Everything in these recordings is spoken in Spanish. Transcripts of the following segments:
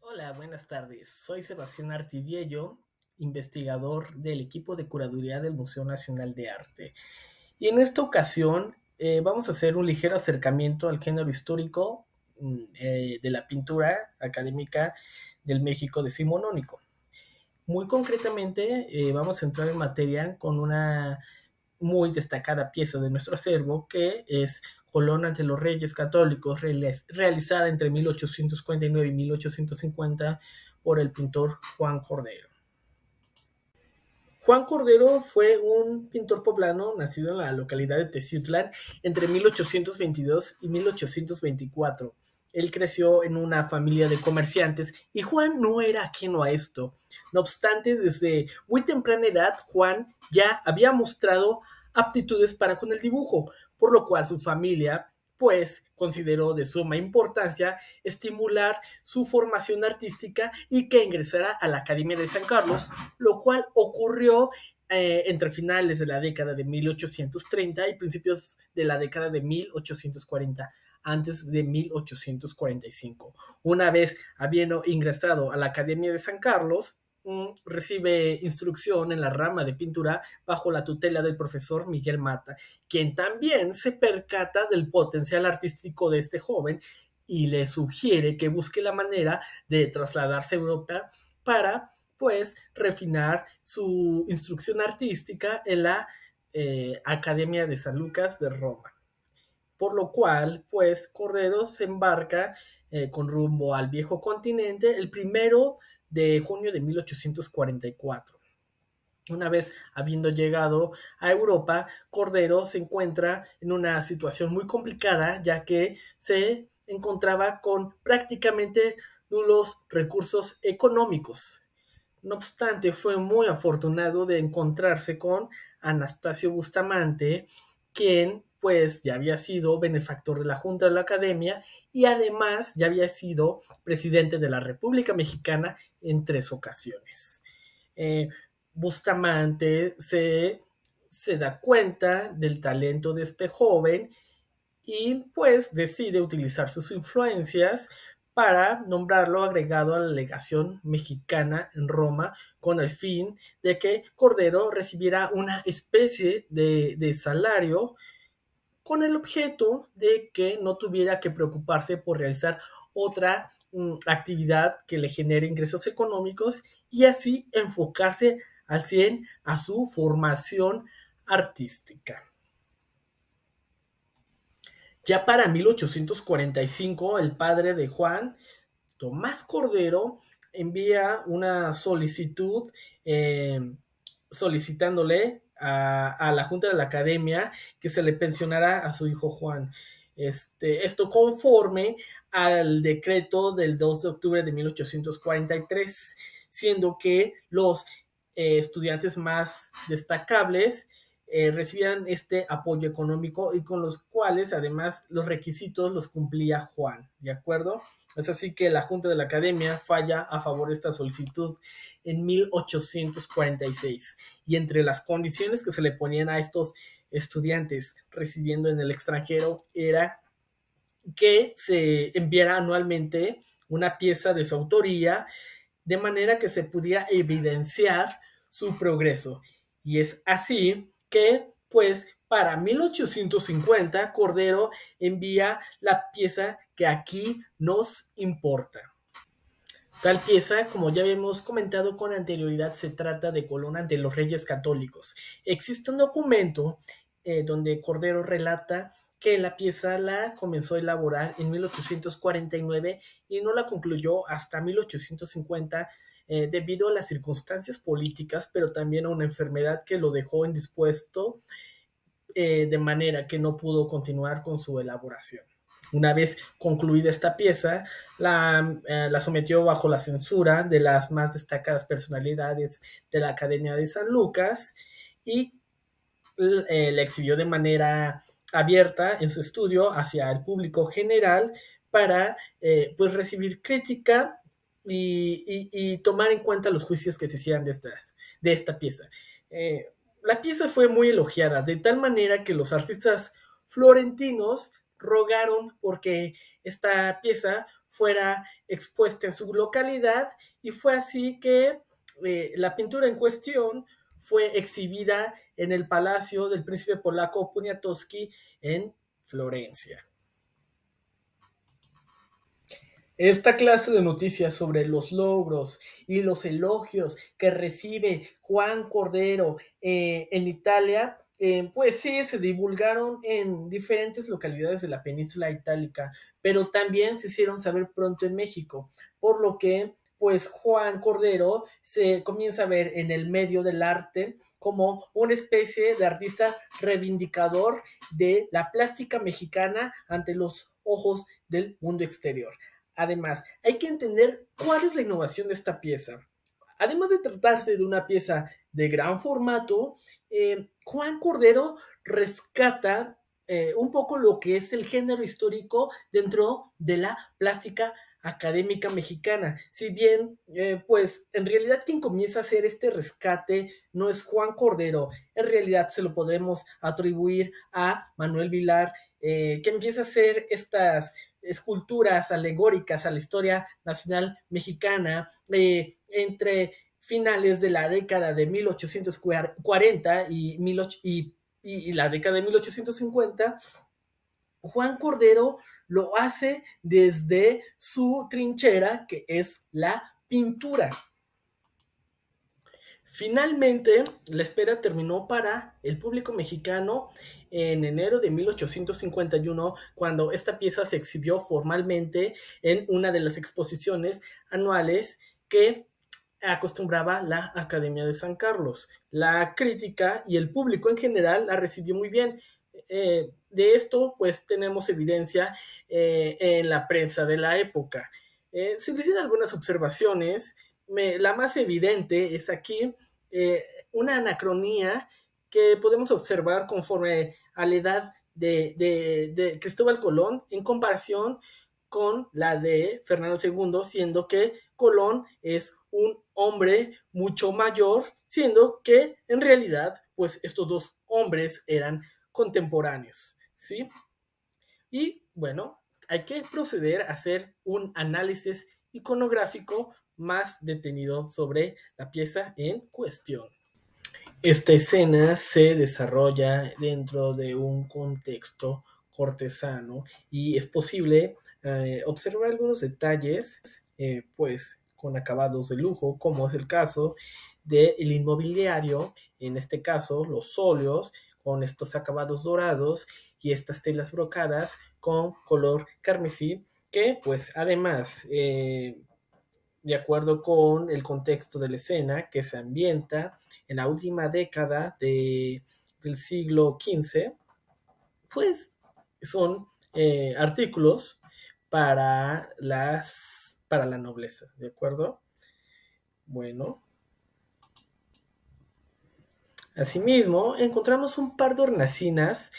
Hola, buenas tardes. Soy Sebastián Artidiello, investigador del equipo de curaduría del Museo Nacional de Arte. Y en esta ocasión vamos a hacer un ligero acercamiento al género histórico de la pintura académica del México decimonónico. Muy concretamente, vamos a entrar en materia con una muy destacada pieza de nuestro acervo, que es Colón ante los Reyes Católicos, realizada entre 1849 y 1850 por el pintor Juan Cordero. Juan Cordero fue un pintor poblano nacido en la localidad de Teciutlán entre 1822 y 1824. Él creció en una familia de comerciantes y Juan no era ajeno a esto. No obstante, desde muy temprana edad, Juan ya había mostrado aptitudes para con el dibujo, por lo cual su familia pues consideró de suma importancia estimular su formación artística y que ingresara a la Academia de San Carlos, lo cual ocurrió entre finales de la década de 1830 y principios de la década de 1840, antes de 1845. Una vez habiendo ingresado a la Academia de San Carlos, recibe instrucción en la rama de pintura bajo la tutela del profesor Miguel Mata, quien también se percata del potencial artístico de este joven y le sugiere que busque la manera de trasladarse a Europa para pues refinar su instrucción artística en la Academia de San Lucas de Roma. Por lo cual, pues Cordero se embarca con rumbo al viejo continente el 1 de junio de 1844. Una vez habiendo llegado a Europa, Cordero se encuentra en una situación muy complicada, ya que se encontraba con prácticamente nulos recursos económicos. No obstante, fue muy afortunado de encontrarse con Anastasio Bustamante, quien pues ya había sido benefactor de la Junta de la Academia y además ya había sido presidente de la República Mexicana en 3 ocasiones. Eh, Bustamante se da cuenta del talento de este joven y pues decide utilizar sus influencias para nombrarlo agregado a la legación mexicana en Roma con el fin de que Cordero recibiera una especie de salario con el objeto de que no tuviera que preocuparse por realizar otra actividad que le genere ingresos económicos y así enfocarse al 100 a su formación artística. Ya para 1845, el padre de Juan, Tomás Cordero, envía una solicitud solicitándole a la Junta de la Academia que se le pensionara a su hijo Juan. Esto conforme al decreto del 2 de octubre de 1843, siendo que los estudiantes más destacables recibían este apoyo económico y con los cuales además los requisitos los cumplía Juan, ¿de acuerdo? Es así que la Junta de la Academia falla a favor de esta solicitud en 1846 y entre las condiciones que se le ponían a estos estudiantes residiendo en el extranjero era que se enviara anualmente una pieza de su autoría de manera que se pudiera evidenciar su progreso. Y es así que, pues, para 1850, Cordero envía la pieza que aquí nos importa. Tal pieza, como ya habíamos comentado con anterioridad, se trata de Colón ante los Reyes Católicos. Existe un documento donde Cordero relata que la pieza la comenzó a elaborar en 1849 y no la concluyó hasta 1850 debido a las circunstancias políticas, pero también a una enfermedad que lo dejó indispuesto de manera que no pudo continuar con su elaboración. Una vez concluida esta pieza, la sometió bajo la censura de las más destacadas personalidades de la Academia de San Lucas y la exhibió de manera abierta en su estudio hacia el público general para pues recibir crítica y tomar en cuenta los juicios que se hicieran de esta pieza. La pieza fue muy elogiada, de tal manera que los artistas florentinos rogaron porque esta pieza fuera expuesta en su localidad, y fue así que la pintura en cuestión fue exhibida en el palacio del príncipe polaco Poniatowski en Florencia. Esta clase de noticias sobre los logros y los elogios que recibe Juan Cordero en Italia, pues sí, se divulgaron en diferentes localidades de la península itálica, pero también se hicieron saber pronto en México, por lo que pues Juan Cordero se comienza a ver en el medio del arte como una especie de artista reivindicador de la plástica mexicana ante los ojos del mundo exterior. Además, hay que entender cuál es la innovación de esta pieza. Además de tratarse de una pieza de gran formato, Juan Cordero rescata un poco lo que es el género histórico dentro de la plástica académica mexicana. Si bien, pues en realidad quien comienza a hacer este rescate no es Juan Cordero, en realidad se lo podremos atribuir a Manuel Vilar, que empieza a hacer estas esculturas alegóricas a la historia nacional mexicana entre finales de la década de 1840 y la década de 1850. Juan Cordero lo hace desde su trinchera, que es la pintura. Finalmente, la espera terminó para el público mexicano en enero de 1851, cuando esta pieza se exhibió formalmente en una de las exposiciones anuales que acostumbraba la Academia de San Carlos. La crítica y el público en general la recibió muy bien. De esto, pues, tenemos evidencia en la prensa de la época. Se le hicieron algunas observaciones. La más evidente es aquí una anacronía que podemos observar conforme a la edad de Cristóbal Colón en comparación con la de Fernando II, siendo que Colón es un hombre mucho mayor, siendo que en realidad pues estos dos hombres eran contemporáneos, ¿sí? Y bueno, hay que proceder a hacer un análisis iconográfico más detenido sobre la pieza en cuestión. Esta escena se desarrolla dentro de un contexto cortesano y es posible observar algunos detalles, pues con acabados de lujo, como es el caso del inmobiliario, en este caso los óleos con estos acabados dorados y estas telas brocadas con color carmesí, que pues además de acuerdo con el contexto de la escena que se ambienta en la última década del siglo XV, pues son artículos para la nobleza, ¿de acuerdo? Bueno, asimismo, encontramos un par de hornacinas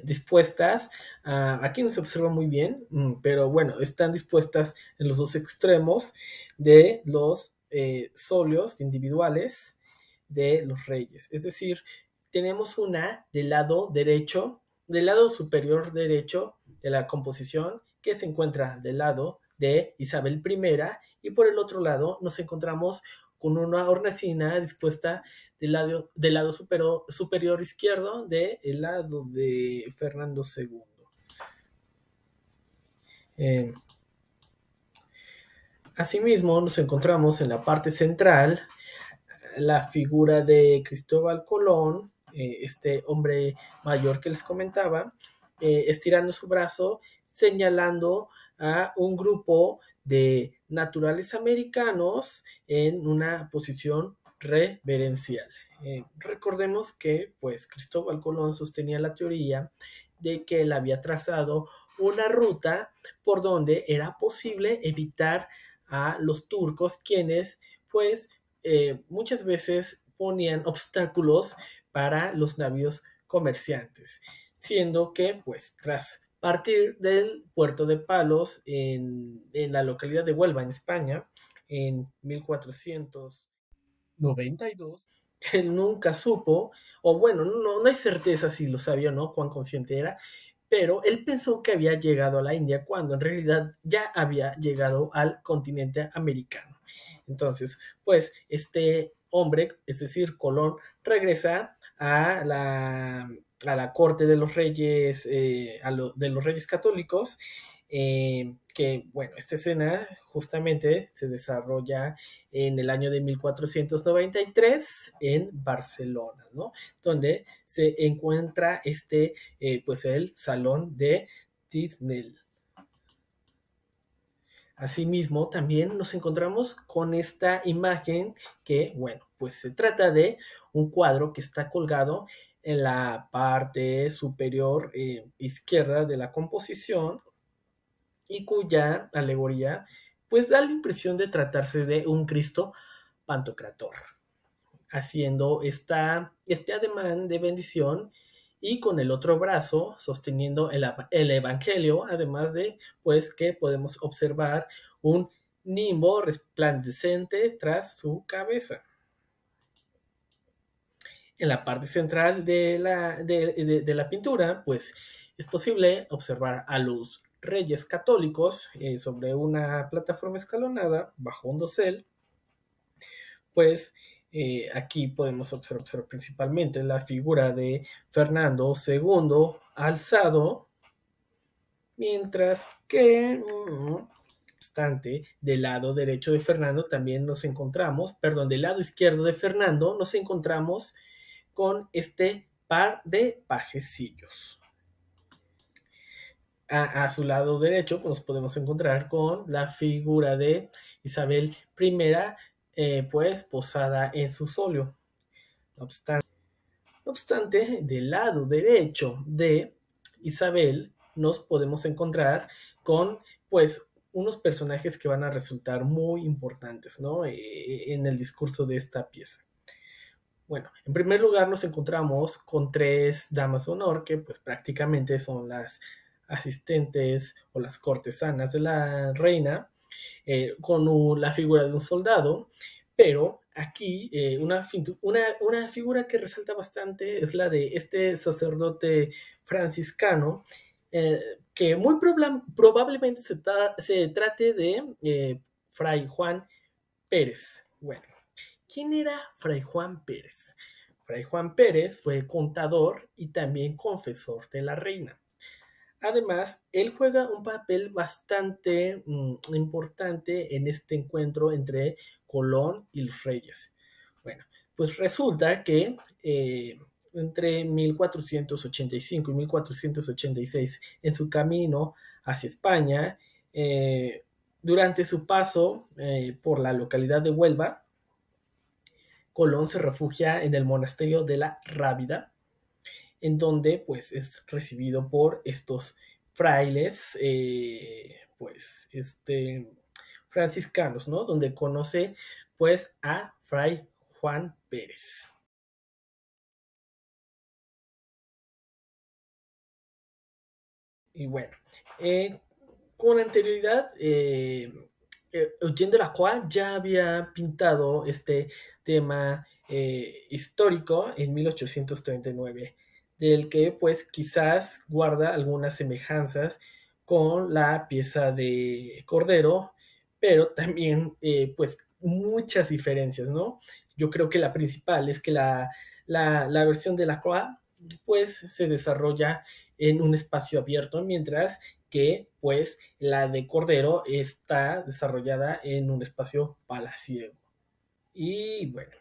dispuestas, aquí no se observa muy bien, pero bueno, están dispuestas en los dos extremos de los solios individuales de los reyes. Es decir, tenemos una del lado derecho, del lado superior derecho de la composición, que se encuentra del lado de Isabel I, y por el otro lado nos encontramos con una hornacina dispuesta del lado superior izquierdo del lado de Fernando II. Asimismo, nos encontramos en la parte central la figura de Cristóbal Colón, este hombre mayor que les comentaba, estirando su brazo, señalando a un grupo de naturales americanos en una posición reverencial. Recordemos que pues Cristóbal Colón sostenía la teoría de que él había trazado una ruta por donde era posible evitar a los turcos, quienes pues muchas veces ponían obstáculos para los navíos comerciantes, siendo que pues tras partir del puerto de Palos en la localidad de Huelva, en España, en 1492, él nunca supo, o bueno, no hay certeza si lo sabía o no, cuán consciente era, pero él pensó que había llegado a la India cuando en realidad ya había llegado al continente americano. Entonces, pues este hombre, es decir, Colón, regresa a la corte de los reyes, de los reyes católicos, que bueno, esta escena justamente se desarrolla en el año de 1493 en Barcelona, ¿no? Donde se encuentra pues el Salón de Tisnel. Asimismo, también nos encontramos con esta imagen que, bueno, pues se trata de un cuadro que está colgado en la parte superior izquierda de la composición y cuya alegoría pues da la impresión de tratarse de un Cristo pantocrator, haciendo este ademán de bendición y con el otro brazo sosteniendo el Evangelio, además de pues que podemos observar un nimbo resplandecente tras su cabeza. En la parte central de la pintura, pues es posible observar a los reyes católicos sobre una plataforma escalonada bajo un dosel, pues aquí podemos observar principalmente la figura de Fernando II alzado, mientras que obstante, del lado derecho de Fernando también nos encontramos, perdón, del lado izquierdo de Fernando nos encontramos con este par de pajecillos. A su lado derecho pues, nos podemos encontrar con la figura de Isabel I, pues posada en su solio. No obstante, del lado derecho de Isabel nos podemos encontrar con pues unos personajes que van a resultar muy importantes, ¿no? En el discurso de esta pieza. Bueno, en primer lugar nos encontramos con tres damas de honor que pues prácticamente son las asistentes o las cortesanas de la reina, con la figura de un soldado, pero aquí una figura que resalta bastante es la de este sacerdote franciscano, que muy probablemente se trate de Fray Juan Pérez. Bueno, ¿quién era Fray Juan Pérez? Fray Juan Pérez fue contador y también confesor de la reina. Además, él juega un papel bastante importante en este encuentro entre Colón y los reyes. Bueno, pues resulta que entre 1485 y 1486, en su camino hacia España, durante su paso por la localidad de Huelva, Colón se refugia en el monasterio de la Rábida, en donde pues es recibido por estos frailes, pues franciscanos, ¿no? Donde conoce pues a Fray Juan Pérez. Y bueno, con anterioridad, Eugène Delacroix ya había pintado este tema histórico en 1839, del que pues quizás guarda algunas semejanzas con la pieza de Cordero, pero también pues muchas diferencias, ¿no? Yo creo que la principal es que la versión de Delacroix pues se desarrolla en un espacio abierto, mientras que pues la de Cordero está desarrollada en un espacio palaciego. Y bueno,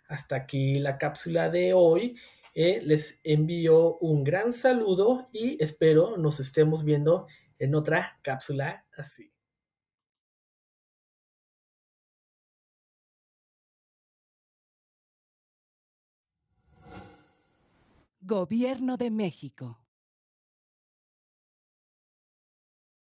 hasta aquí la cápsula de hoy. Les envío un gran saludo y espero nos estemos viendo en otra cápsula así. Gobierno de México.